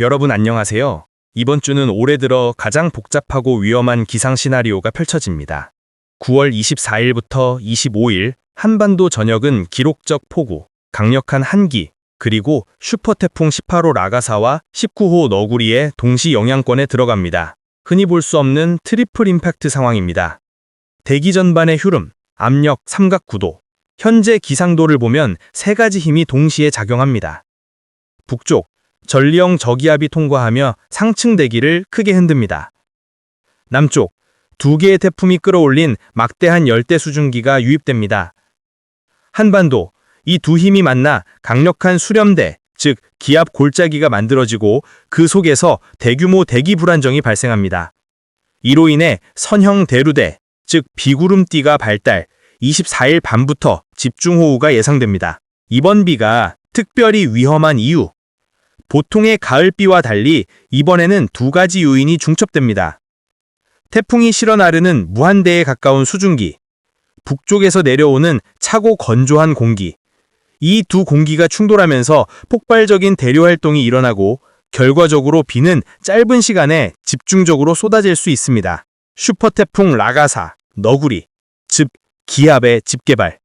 여러분 안녕하세요. 이번 주는 올해 들어 가장 복잡하고 위험한 기상 시나리오가 펼쳐집니다. 9월 24일부터 25일 한반도 전역은 기록적 폭우, 강력한 한기, 그리고 슈퍼태풍 18호 라가사와 19호 너구리의 동시 영향권에 들어갑니다. 흔히 볼 수 없는 트리플 임팩트 상황입니다. 대기 전반의 흐름, 압력, 삼각구도. 현재 기상도를 보면 세 가지 힘이 동시에 작용합니다. 북쪽, 전리형 저기압이 통과하며 상층 대기를 크게 흔듭니다. 남쪽, 두 개의 태풍이 끌어올린 막대한 열대 수증기가 유입됩니다. 한반도, 이 두 힘이 만나 강력한 수렴대, 즉 기압 골짜기가 만들어지고 그 속에서 대규모 대기 불안정이 발생합니다. 이로 인해 선형 대류대, 즉 비구름띠가 발달, 24일 밤부터 집중호우가 예상됩니다. 이번 비가 특별히 위험한 이유, 보통의 가을비와 달리 이번에는 두 가지 요인이 중첩됩니다. 태풍이 실어 나르는 무한대에 가까운 수증기, 북쪽에서 내려오는 차고 건조한 공기, 이 두 공기가 충돌하면서 폭발적인 대류 활동이 일어나고 결과적으로 비는 짧은 시간에 집중적으로 쏟아질 수 있습니다. 슈퍼태풍 라가사, 너구리, 즉 기압의 집계발.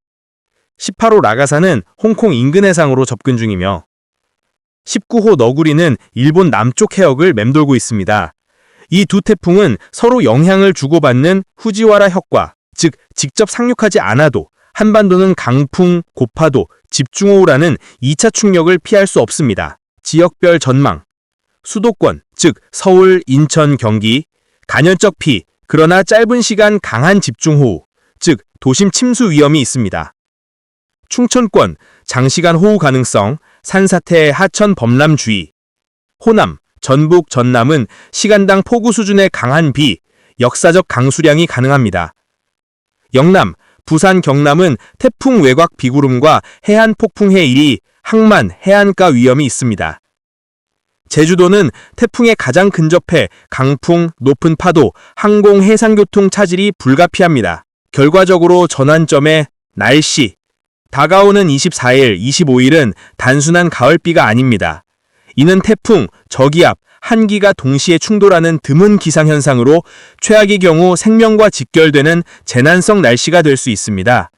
18호 라가사는 홍콩 인근 해상으로 접근 중이며 19호 너구리는 일본 남쪽 해역을 맴돌고 있습니다. 이 두 태풍은 서로 영향을 주고받는 후지와라 혁과, 즉 직접 상륙하지 않아도 한반도는 강풍, 고파도, 집중호우라는 2차 충격을 피할 수 없습니다. 지역별 전망. 수도권, 즉 서울, 인천, 경기, 간헐적 피, 그러나 짧은 시간 강한 집중호우, 즉 도심 침수 위험이 있습니다. 충청권, 장시간 호우 가능성, 산사태 하천 범람 주의. 호남, 전북, 전남은 시간당 폭우 수준의 강한 비, 역사적 강수량이 가능합니다. 영남, 부산, 경남은 태풍 외곽 비구름과 해안 폭풍 해일이 항만, 해안가 위험이 있습니다. 제주도는 태풍에 가장 근접해 강풍, 높은 파도, 항공, 해상교통 차질이 불가피합니다. 결과적으로 전환점의 날씨. 다가오는 24일, 25일은 단순한 가을비가 아닙니다. 이는 태풍, 저기압, 한기가 동시에 충돌하는 드문 기상현상으로 최악의 경우 생명과 직결되는 재난성 날씨가 될 수 있습니다.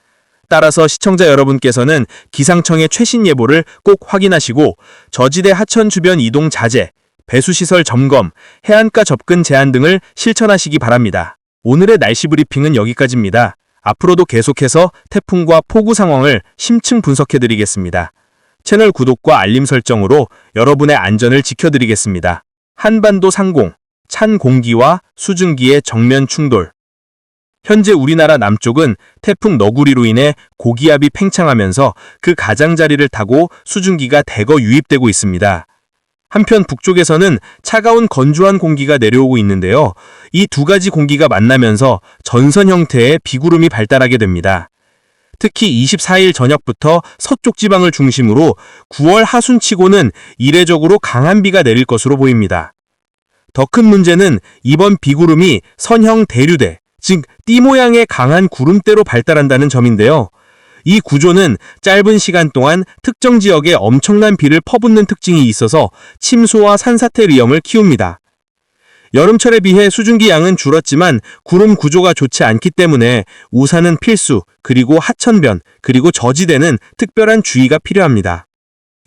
따라서 시청자 여러분께서는 기상청의 최신 예보를 꼭 확인하시고 저지대 하천 주변 이동 자제, 배수시설 점검, 해안가 접근 제한 등을 실천하시기 바랍니다. 오늘의 날씨 브리핑은 여기까지입니다. 앞으로도 계속해서 태풍과 폭우 상황을 심층 분석해드리겠습니다. 채널 구독과 알림 설정으로 여러분의 안전을 지켜드리겠습니다. 한반도 상공, 찬 공기와 수증기의 정면 충돌. 현재 우리나라 남쪽은 태풍 너구리로 인해 고기압이 팽창하면서 그 가장자리를 타고 수증기가 대거 유입되고 있습니다. 한편 북쪽에서는 차가운 건조한 공기가 내려오고 있는데요. 이 두 가지 공기가 만나면서 전선 형태의 비구름이 발달하게 됩니다. 특히 24일 저녁부터 서쪽 지방을 중심으로 9월 하순치고는 이례적으로 강한 비가 내릴 것으로 보입니다. 더 큰 문제는 이번 비구름이 선형 대류대, 즉 띠 모양의 강한 구름대로 발달한다는 점인데요. 이 구조는 짧은 시간 동안 특정 지역에 엄청난 비를 퍼붓는 특징이 있어서 침수와 산사태 위험을 키웁니다. 여름철에 비해 수증기 양은 줄었지만 구름 구조가 좋지 않기 때문에 우산은 필수, 그리고 하천변, 그리고 저지대는 특별한 주의가 필요합니다.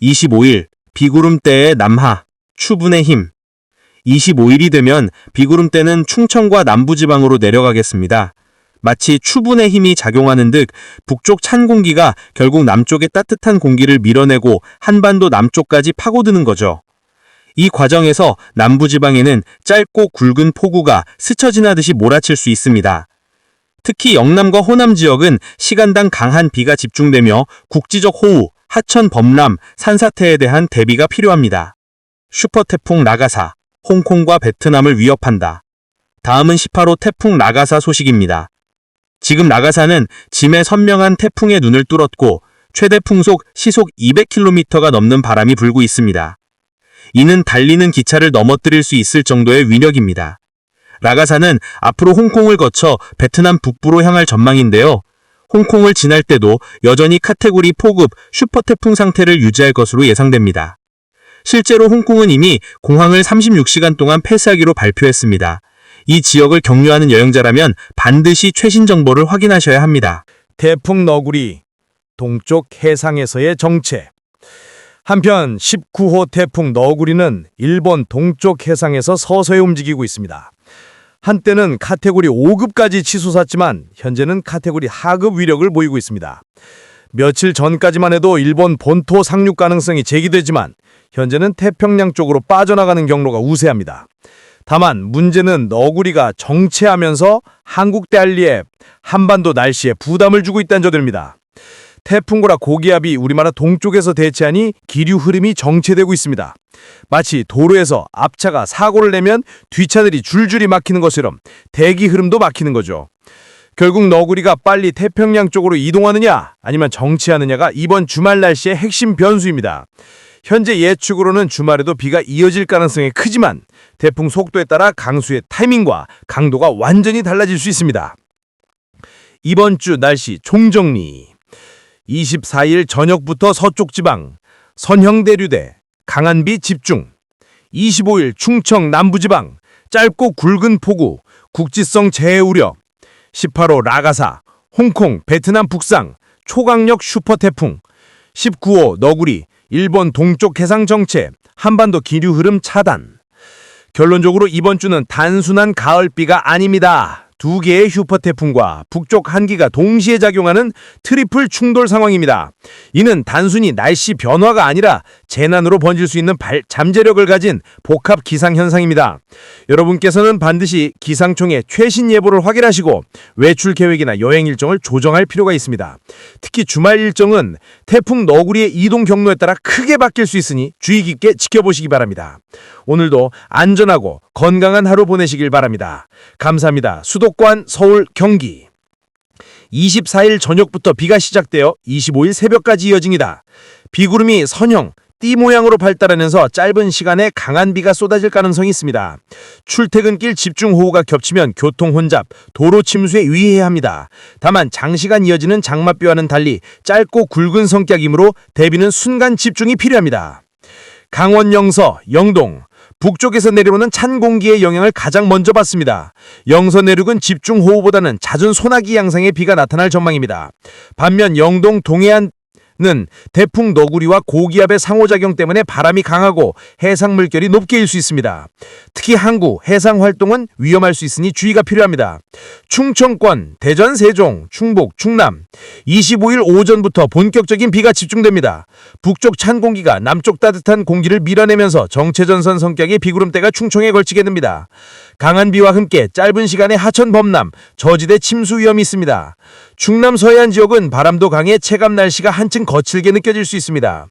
25일, 비구름대의 남하, 추분의 힘. 25일이 되면 비구름대는 충청과 남부지방으로 내려가겠습니다. 마치 추분의 힘이 작용하는 듯 북쪽 찬 공기가 결국 남쪽의 따뜻한 공기를 밀어내고 한반도 남쪽까지 파고드는 거죠. 이 과정에서 남부지방에는 짧고 굵은 폭우가 스쳐 지나듯이 몰아칠 수 있습니다. 특히 영남과 호남 지역은 시간당 강한 비가 집중되며 국지적 호우, 하천 범람, 산사태에 대한 대비가 필요합니다. 슈퍼태풍 라가사, 홍콩과 베트남을 위협한다. 다음은 18호 태풍 라가사 소식입니다. 지금 라가사는 짐에 선명한 태풍의 눈을 뚫었고 최대 풍속 시속 200km가 넘는 바람이 불고 있습니다. 이는 달리는 기차를 넘어뜨릴 수 있을 정도의 위력입니다. 라가사는 앞으로 홍콩을 거쳐 베트남 북부로 향할 전망인데요. 홍콩을 지날 때도 여전히 카테고리 4급 슈퍼태풍 상태를 유지할 것으로 예상됩니다. 실제로 홍콩은 이미 공항을 36시간 동안 폐쇄하기로 발표했습니다. 이 지역을 경유하는 여행자라면 반드시 최신 정보를 확인하셔야 합니다. 태풍 너구리, 동쪽 해상에서의 정체. 한편 19호 태풍 너구리는 일본 동쪽 해상에서 서서히 움직이고 있습니다. 한때는 카테고리 5급까지 치솟았지만 현재는 카테고리 하급 위력을 보이고 있습니다. 며칠 전까지만 해도 일본 본토 상륙 가능성이 제기되지만 현재는 태평양 쪽으로 빠져나가는 경로가 우세합니다. 다만 문제는 너구리가 정체하면서 한국 대한리에 한반도 날씨에 부담을 주고 있다는 점입니다. 태풍고라 고기압이 우리나라 동쪽에서 대체하니 기류 흐름이 정체되고 있습니다. 마치 도로에서 앞차가 사고를 내면 뒷차들이 줄줄이 막히는 것처럼 대기 흐름도 막히는 거죠. 결국 너구리가 빨리 태평양 쪽으로 이동하느냐 아니면 정체하느냐가 이번 주말 날씨의 핵심 변수입니다. 현재 예측으로는 주말에도 비가 이어질 가능성이 크지만 태풍 속도에 따라 강수의 타이밍과 강도가 완전히 달라질 수 있습니다. 이번 주 날씨 총정리. 24일 저녁부터 서쪽 지방, 선형대류대, 강한 비 집중. 25일 충청 남부지방, 짧고 굵은 폭우, 국지성 재해 우려. 18호 라가사, 홍콩, 베트남 북상, 초강력 슈퍼태풍. 19호 너구리, 일본 동쪽 해상 정체, 한반도 기류 흐름 차단. 결론적으로 이번 주는 단순한 가을비가 아닙니다. 두 개의 슈퍼태풍과 북쪽 한기가 동시에 작용하는 트리플 충돌 상황입니다. 이는 단순히 날씨 변화가 아니라 재난으로 번질 수 있는 잠재력을 가진 복합 기상현상입니다. 여러분께서는 반드시 기상청의 최신 예보를 확인하시고 외출 계획이나 여행 일정을 조정할 필요가 있습니다. 특히 주말 일정은 태풍 너구리의 이동 경로에 따라 크게 바뀔 수 있으니 주의 깊게 지켜보시기 바랍니다. 오늘도 안전하고 건강한 하루 보내시길 바랍니다. 감사합니다. 수도권 서울, 경기. 24일 저녁부터 비가 시작되어 25일 새벽까지 이어집니다. 비구름이 선형, 띠 모양으로 발달하면서 짧은 시간에 강한 비가 쏟아질 가능성이 있습니다. 출퇴근길 집중호우가 겹치면 교통 혼잡, 도로 침수에 유의해야 합니다. 다만 장시간 이어지는 장맛비와는 달리 짧고 굵은 성격이므로 대비는 순간 집중이 필요합니다. 강원 영서, 영동. 북쪽에서 내려오는 찬 공기의 영향을 가장 먼저 받습니다. 영서 내륙은 집중호우보다는 잦은 소나기 양상의 비가 나타날 전망입니다. 반면 영동 동해안 는 태풍 너구리와 고기압의 상호작용 때문에 바람이 강하고 해상 물결이 높게 일 수 있습니다. 특히 항구, 해상 활동은 위험할 수 있으니 주의가 필요합니다. 충청권, 대전, 세종, 충북, 충남 25일 오전부터 본격적인 비가 집중됩니다. 북쪽 찬 공기가 남쪽 따뜻한 공기를 밀어내면서 정체전선 성격의 비구름대가 충청에 걸치게 됩니다. 강한 비와 함께 짧은 시간에 하천 범람, 저지대 침수 위험이 있습니다. 충남 서해안 지역은 바람도 강해 체감 날씨가 한층 거칠게 느껴질 수 있습니다.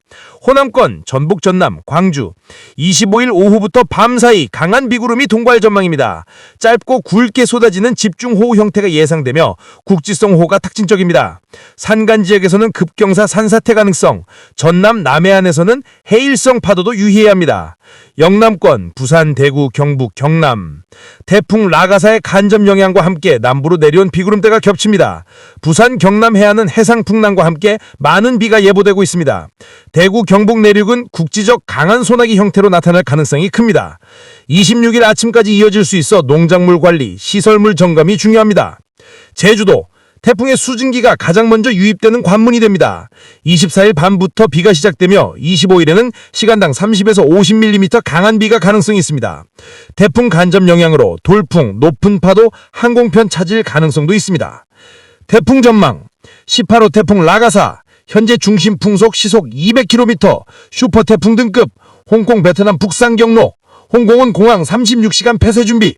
호남권, 전북, 전남, 광주 25일 오후부터 밤 사이 강한 비구름이 동거할 전망입니다. 짧고 굵게 쏟아지는 집중호우 형태가 예상되며 국지성 호우가 특징적입니다. 산간 지역에서는 급경사 산사태 가능성, 전남 남해안에서는 해일성 파도도 유의해야 합니다. 영남권, 부산, 대구, 경북, 경남 태풍 라가사의 간접 영향과 함께 남부로 내려온 비구름대가 겹칩니다. 부산, 경남 해안은 해상 풍랑과 함께 많은 비가 예보되고 있습니다. 대구, 경북 내륙은 국지적 강한 소나기 형태로 나타날 가능성이 큽니다. 26일 아침까지 이어질 수 있어 농작물 관리, 시설물 점검이 중요합니다. 제주도 태풍의 수증기가 가장 먼저 유입되는 관문이 됩니다. 24일 밤부터 비가 시작되며 25일에는 시간당 30에서 50mm 강한 비가 가능성이 있습니다. 태풍 간접 영향으로 돌풍, 높은 파도, 항공편 차질 가능성도 있습니다. 태풍 전망. 18호 태풍 라가사, 현재 중심 풍속 시속 200km, 슈퍼 태풍 등급, 홍콩 베트남 북상 경로, 홍콩은 공항 36시간 폐쇄 준비.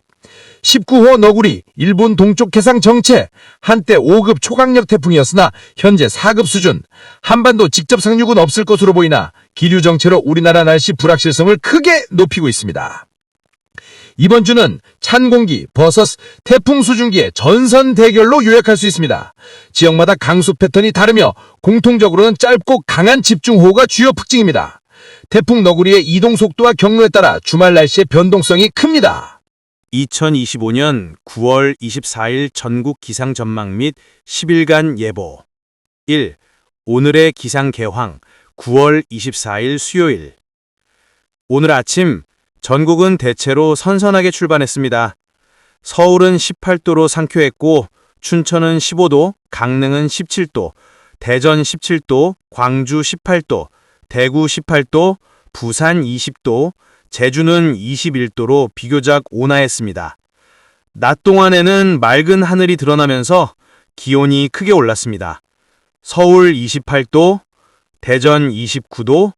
19호 너구리, 일본 동쪽 해상 정체, 한때 5급 초강력 태풍이었으나 현재 4급 수준, 한반도 직접 상륙은 없을 것으로 보이나 기류 정체로 우리나라 날씨 불확실성을 크게 높이고 있습니다. 이번 주는 찬 공기 vs 태풍 수증기의 전선 대결로 요약할 수 있습니다. 지역마다 강수 패턴이 다르며 공통적으로는 짧고 강한 집중호우가 주요 특징입니다. 태풍 너구리의 이동 속도와 경로에 따라 주말 날씨의 변동성이 큽니다. 2025년 9월 24일 전국 기상 전망 및 10일간 예보. 1. 오늘의 기상 개황 9월 24일 수요일. 오늘 아침 전국은 대체로 선선하게 출발했습니다. 서울은 18도로 상쾌했고 춘천은 15도, 강릉은 17도, 대전 17도, 광주 18도, 대구 18도, 부산 20도, 제주는 21도로 비교적 온화했습니다. 낮 동안에는 맑은 하늘이 드러나면서 기온이 크게 올랐습니다. 서울 28도, 대전 29도,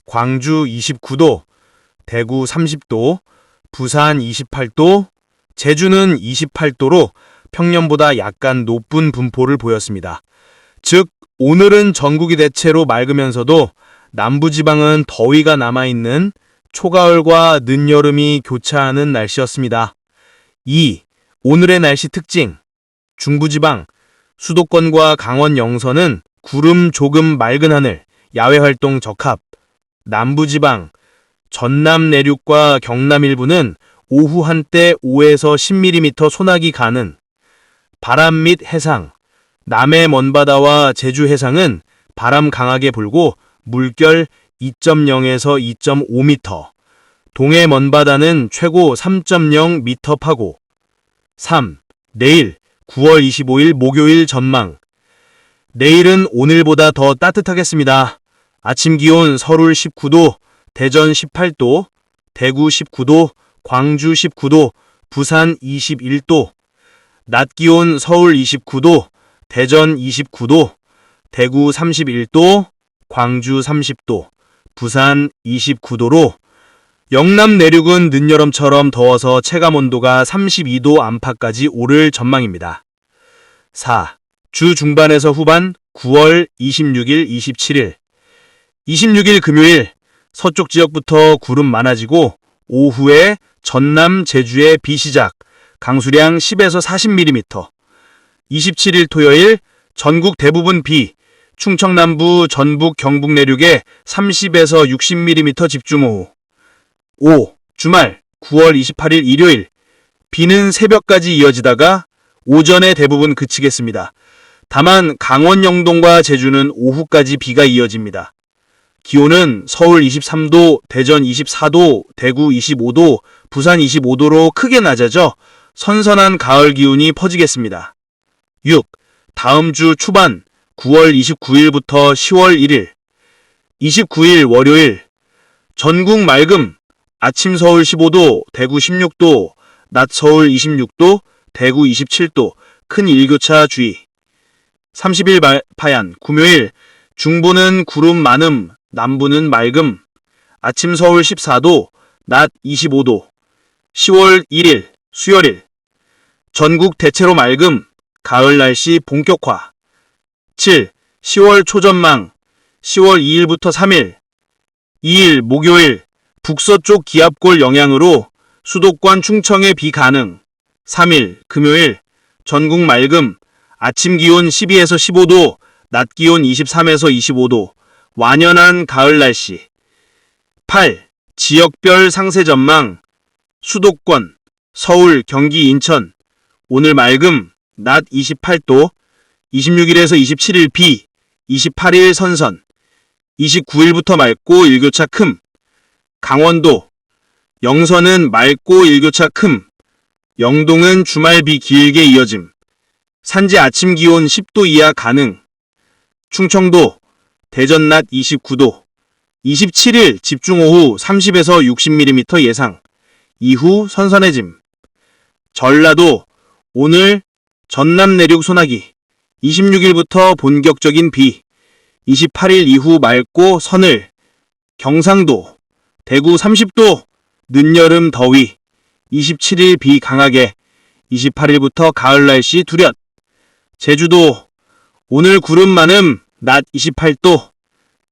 광주 29도, 대구 30도, 부산 28도, 제주는 28도로 평년보다 약간 높은 분포를 보였습니다. 즉, 오늘은 전국이 대체로 맑으면서도 남부지방은 더위가 남아있는 초가을과 늦여름이 교차하는 날씨였습니다. 2. 오늘의 날씨 특징. 중부지방, 수도권과 강원 영서는 구름 조금 맑은 하늘, 야외활동 적합. 남부지방, 전남 내륙과 경남 일부는 오후 한때 5에서 10mm 소나기 가능. 바람 및 해상, 남해 먼바다와 제주 해상은 바람 강하게 불고 물결 2.0에서 2.5m. 동해 먼바다는 최고 3.0m 파고. 3. 내일 9월 25일 목요일 전망. 내일은 오늘보다 더 따뜻하겠습니다. 아침 기온 서울 19도, 대전 18도, 대구 19도, 광주 19도, 부산 21도. 낮 기온 서울 29도, 대전 29도, 대구 31도, 광주 30도, 부산 29도로 영남 내륙은 늦여름처럼 더워서 체감온도가 32도 안팎까지 오를 전망입니다. 4. 주 중반에서 후반 9월 26일, 27일. 26일 금요일 서쪽 지역부터 구름 많아지고 오후에 전남, 제주에 비 시작, 강수량 10에서 40mm. 27일 토요일 전국 대부분 비, 충청 남부, 전북, 경북 내륙에 30에서 60mm 집중호우. 5. 주말 9월 28일 일요일. 비는 새벽까지 이어지다가 오전에 대부분 그치겠습니다. 다만 강원 영동과 제주는 오후까지 비가 이어집니다. 기온은 서울 23도, 대전 24도, 대구 25도, 부산 25도로 크게 낮아져 선선한 가을 기운이 퍼지겠습니다. 6. 다음 주 초반 9월 29일부터 10월 1일. 29일 월요일. 전국 맑음. 아침 서울 15도, 대구 16도, 낮 서울 26도, 대구 27도, 큰 일교차 주의. 30일 파얀, 금요일, 중부는 구름 많음, 남부는 맑음. 아침 서울 14도, 낮 25도. 10월 1일, 수요일. 전국 대체로 맑음, 가을 날씨 본격화. 7. 10월 초전망, 10월 2일부터 3일. 2일 목요일, 북서쪽 기압골 영향으로 수도권 충청에 비 가능. 3일 금요일, 전국 맑음, 아침 기온 12에서 15도, 낮 기온 23에서 25도, 완연한 가을 날씨. 8. 지역별 상세 전망, 수도권, 서울, 경기, 인천. 오늘 맑음, 낮 28도, 26일에서 27일 비, 28일 선선, 29일부터 맑고 일교차 큼. 강원도, 영서는 맑고 일교차 큼. 영동은 주말 비 길게 이어짐. 산지 아침 기온 10도 이하 가능. 충청도, 대전 낮 29도. 27일 집중호우 30에서 60mm 예상. 이후 선선해짐. 전라도, 오늘 전남 내륙 소나기. 26일부터 본격적인 비. 28일 이후 맑고 서늘. 경상도, 대구 30도, 늦여름 더위. 27일 비 강하게. 28일부터 가을 날씨 두렷. 제주도, 오늘 구름 많음, 낮 28도.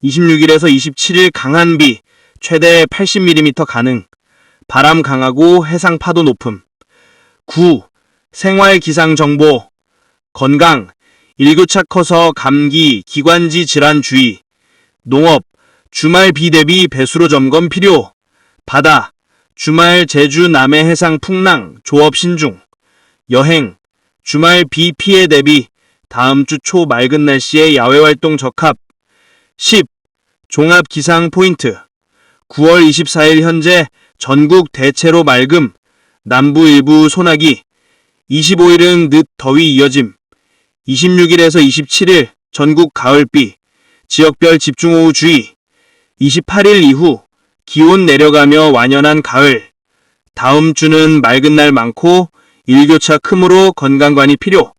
26일에서 27일 강한 비, 최대 80mm 가능. 바람 강하고 해상 파도 높음. 9. 생활 기상 정보. 건강, 일교차 커서 감기, 기관지 질환 주의. 농업, 주말 비 대비 배수로 점검 필요. 바다, 주말 제주 남해 해상 풍랑, 조업 신중. 여행, 주말 비 피해 대비, 다음 주 초 맑은 날씨에 야외 활동 적합. 10. 종합 기상 포인트. 9월 24일 현재 전국 대체로 맑음, 남부 일부 소나기, 25일은 늦 더위 이어짐, 26일에서 27일 전국 가을비, 지역별 집중호우 주의, 28일 이후 기온 내려가며 완연한 가을, 다음 주는 맑은 날 많고 일교차 크므로 건강관리 필요,